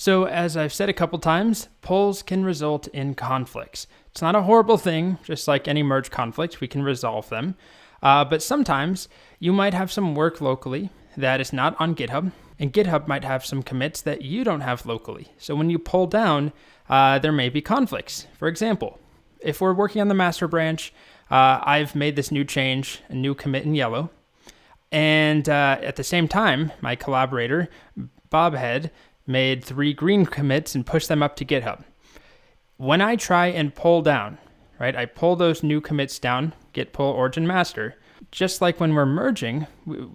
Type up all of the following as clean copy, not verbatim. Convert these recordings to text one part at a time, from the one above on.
So as I've said a couple times, pulls can result in conflicts. It's not a horrible thing, just like any merge conflict, we can resolve them. But sometimes you might have some work locally that is not on GitHub, and GitHub might have some commits that you don't have locally. So when you pull down, there may be conflicts. For example, if we're working on the master branch, I've made this new change, a new commit in yellow. And at the same time, my collaborator, Bobhead, made 3 green commits and pushed them up to GitHub. When I try and pull down, right, I pull those new commits down, git pull origin master, just like when we're merging,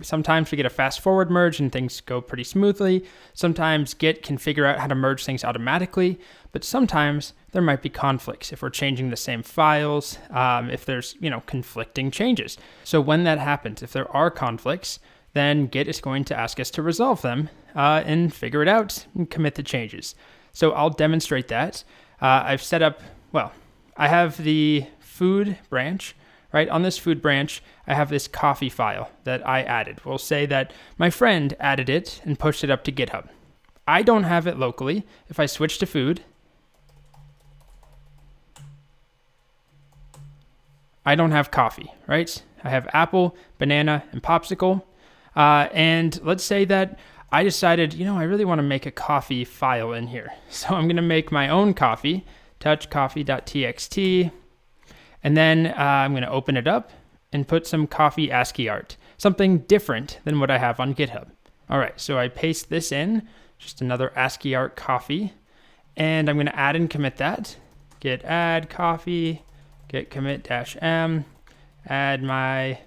sometimes we get a fast forward merge and things go pretty smoothly. Sometimes Git can figure out how to merge things automatically, but sometimes there might be conflicts if we're changing the same files, if there's, conflicting changes. So when that happens, if there are conflicts, then Git is going to ask us to resolve them and figure it out and commit the changes. So I'll demonstrate that. I've set up, I have the food branch, right? On this food branch, I have this coffee file that I added. We'll say that my friend added it and pushed it up to GitHub. I don't have it locally. If I switch to food, I don't have coffee, right? I have apple, banana, and popsicle. And let's say that I decided, I really want to make a coffee file in here. So I'm going to make my own coffee, touchcoffee.txt, and then I'm going to open it up and put some coffee ASCII art, something different than what I have on GitHub. All right, so I paste this in, just another ASCII art coffee, and I'm going to add and commit that. Git add coffee, git commit -m, add my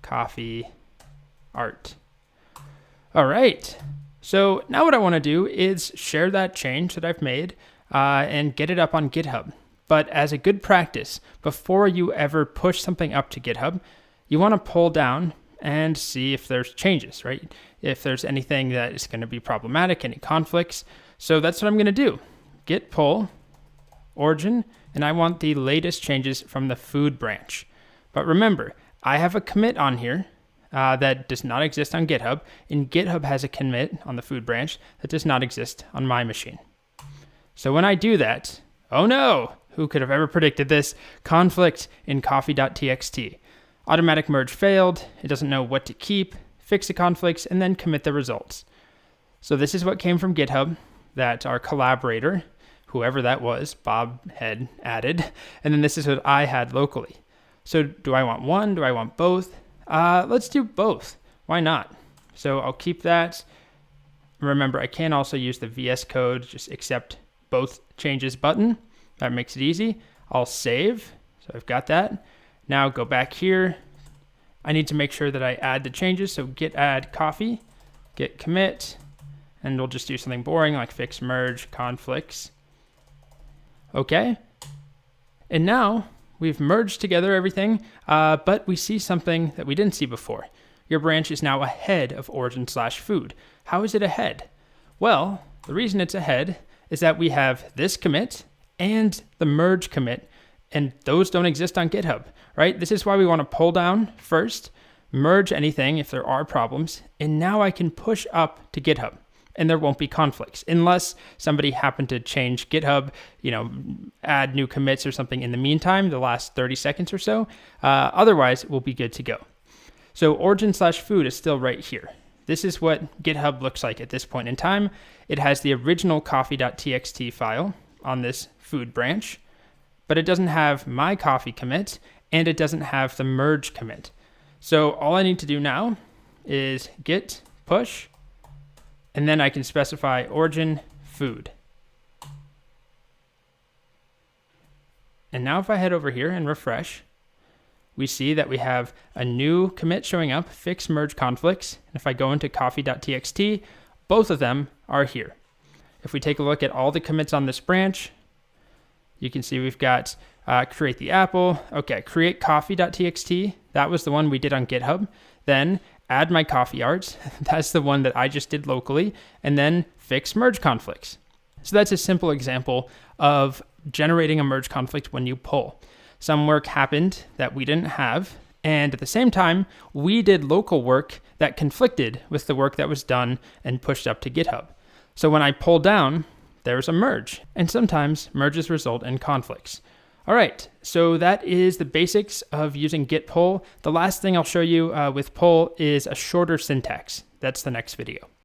coffee art. All right, so now what I want to do is share that change that I've made and get it up on GitHub. But as a good practice, before you ever push something up to GitHub, you want to pull down and see if there's changes, right? If there's anything that is going to be problematic, any conflicts. So that's what I'm going to do. Git pull origin, and I want the latest changes from the food branch. But remember, I have a commit on here that does not exist on GitHub, and GitHub has a commit on the food branch that does not exist on my machine. So when I do that, oh no, who could have ever predicted this? Conflict in coffee.txt. Automatic merge failed, it doesn't know what to keep, fix the conflicts, and then commit the results. So this is what came from GitHub that our collaborator, whoever that was, Bob had added, and then this is what I had locally. So do I want one? Do I want both? Let's do both. Why not? So I'll keep that. Remember, I can also use the VS Code, just accept both changes button. That makes it easy. I'll save. So I've got that. Now go back here. I need to make sure that I add the changes. So git add coffee, git commit, and we'll just do something boring like fix merge conflicts. Okay. And now we've merged together everything, but we see something that we didn't see before. Your branch is now ahead of origin/food. How is it ahead? Well, the reason it's ahead is that we have this commit and the merge commit, and those don't exist on GitHub, right? This is why we want to pull down first, merge anything if there are problems, and now I can push up to GitHub, and there won't be conflicts unless somebody happened to change GitHub, add new commits or something in the meantime, the last 30 seconds or so. Otherwise, we'll be good to go. So origin/food is still right here. This is what GitHub looks like at this point in time. It has the original coffee.txt file on this food branch, but it doesn't have my coffee commit, and it doesn't have the merge commit. So all I need to do now is git push, and then I can specify origin food. And now if I head over here and refresh, we see that we have a new commit showing up, fix merge conflicts. And if I go into coffee.txt, both of them are here. If we take a look at all the commits on this branch, you can see we've got create the apple. Okay, create coffee.txt. That was the one we did on GitHub. Then add my coffee art. That's the one that I just did locally. And then fix merge conflicts. So that's a simple example of generating a merge conflict when you pull. Some work happened that we didn't have, and at the same time, we did local work that conflicted with the work that was done and pushed up to GitHub. So when I pull down, there's a merge. And sometimes merges result in conflicts. All right, so that is the basics of using git pull. The last thing I'll show you with pull is a shorter syntax. That's the next video.